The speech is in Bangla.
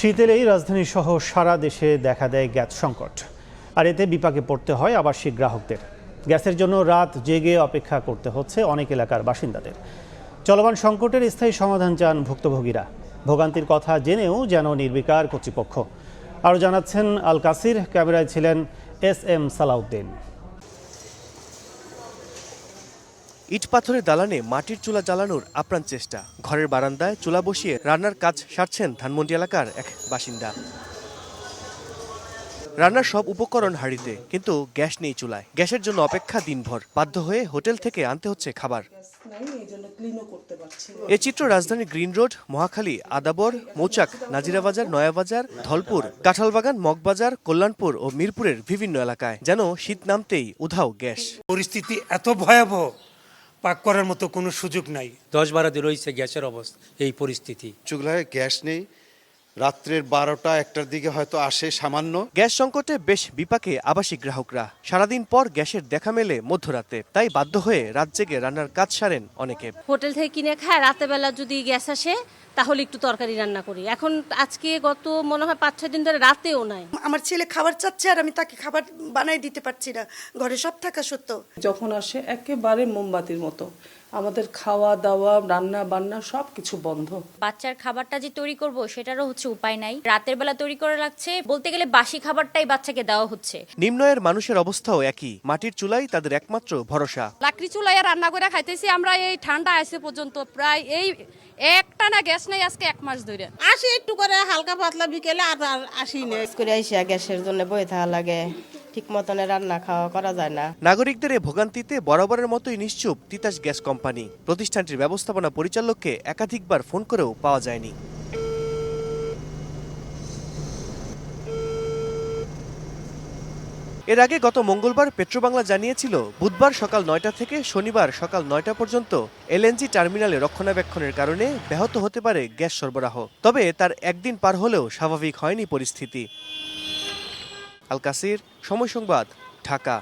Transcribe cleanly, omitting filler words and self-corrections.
শীত এলেই রাজধানী সহ সারা দেশে দেখা দেয় গ্যাস সংকট, আর এতে বিপাকে পড়তে হয় আবাসিক গ্রাহকদের। গ্যাসের জন্য রাত জেগে অপেক্ষা করতে হচ্ছে অনেক এলাকার বাসিন্দাদের। চলমান সংকটের স্থায়ী সমাধান চান ভুক্তভোগীরা। ভোগান্তির কথা জেনেও যেন নির্বিকার কর্তৃপক্ষ। আরও জানাচ্ছেন আল কাসির, ক্যামেরায় ছিলেন SM সালাউদ্দিন। ইট পাথরের দালানে মাটির চুলা জ্বালানোর আপ্রাণ চেষ্টা। ঘরের বারান্দায় চুলা বসিয়ে রান্নার কাজ সারছেন ধানমন্ডি এলাকার এক বাসিন্দা। রান্নার সব উপকরণ হাঁড়িতে, কিন্তু গ্যাস নেই চুলায়। গ্যাসের জন্য অপেক্ষা দিনভর। বাধ্য হয়ে হোটেল থেকে আনতে হচ্ছে খাবার। এ চিত্র রাজধানীর গ্রিন রোড, মহাখালী, আদাবর, মৌচাক, নাজিরাবাজার, নয়াবাজার, ধলপুর, কাঁঠালবাগান, মগবাজার, কল্যাণপুর ও মিরপুরের বিভিন্ন এলাকায়। যেন শীত নামতেই উধাও গ্যাস। পরিস্থিতি এত ভয়াবহ, পাক করার মতো কোনো সুযোগ নাই। 10-12 দিন রয়েছে গ্যাসের অবস্থা, এই পরিস্থিতি। চুলায় গ্যাস নেই, রাত্রের 12টা-1টার দিকে হয়তো আসে সামান্য। গ্যাস সংকটে বেশ বিপাকে আবাসিক গ্রাহকরা। সারাদিন পর গ্যাসের দেখা মেলে মধ্যরাতে, তাই বাধ্য হয়ে রাত জেগে রান্নার কাজ সারেন অনেকে। হোটেল থেকে কিনে খায়, রাতে বেলা যদি গ্যাস আসে তাহলে একটু তরকারি রান্না করি। এখন আজকে গত মনে হয় 5-6 দিন ধরে রাতেও নাই। আমার ছেলে খাবার চাচ্ছে আর আমি তাকে খাবার বানাই দিতে পারছি না, ঘরে সব থাকা সত্ত্বেও। যখন আসে একেবারে মোমবাতির মতো, আমাদের খাওয়া দাওয়া রান্না বান্না সব কিছু বন্ধ। বাচ্চার খাবারটা যে তৈরি করব সেটারও উপায় নাই। রাতের বেলা তৈরি করে রাখছে, বলতে গেলে বাসি খাবারটাই বাচ্চাকে দেওয়া হচ্ছে। নিম্ন আয়ের মানুষের অবস্থাও একই। মাটির চুলাই তাদের একমাত্র ভরসা। লাকড়ি চুলায় রান্না করে খাইতেছি আমরা। এই ঠান্ডা আসে পর্যন্ত প্রায় এই একটানা গ্যাস নাই আজকে 1 মাস ধরে। আসি একটু করে হালকা পাতলা বিকেলে, আর আসি না করে আইসা গ্যাসের জন্য বয়ে থাকা লাগে, ঠিক মতনে রান্না খাওয়া করা যায় না। নাগরিকদের এই ভোগান্তিতে বরাবরের মতোই নিশ্চুপ তিতাস গ্যাস কোম্পানি। প্রতিষ্ঠানটির ব্যবস্থাপনা পরিচালককে একাধিকবার ফোন করেও পাওয়া যায়নি। এর আগে গত মঙ্গলবার পেট্রোবাংলা জানিয়েছিল, বুধবার সকাল 9টা থেকে শনিবার সকাল 9টা পর্যন্ত LNG টার্মিনালে রক্ষণাবেক্ষণের কারণে ব্যাহত হতে পারে গ্যাস সরবরাহ। তবে তার একদিন পার হলেও স্বাভাবিক হয়নি পরিস্থিতি। আল কাসির, সময় সংবাদ, ঢাকা।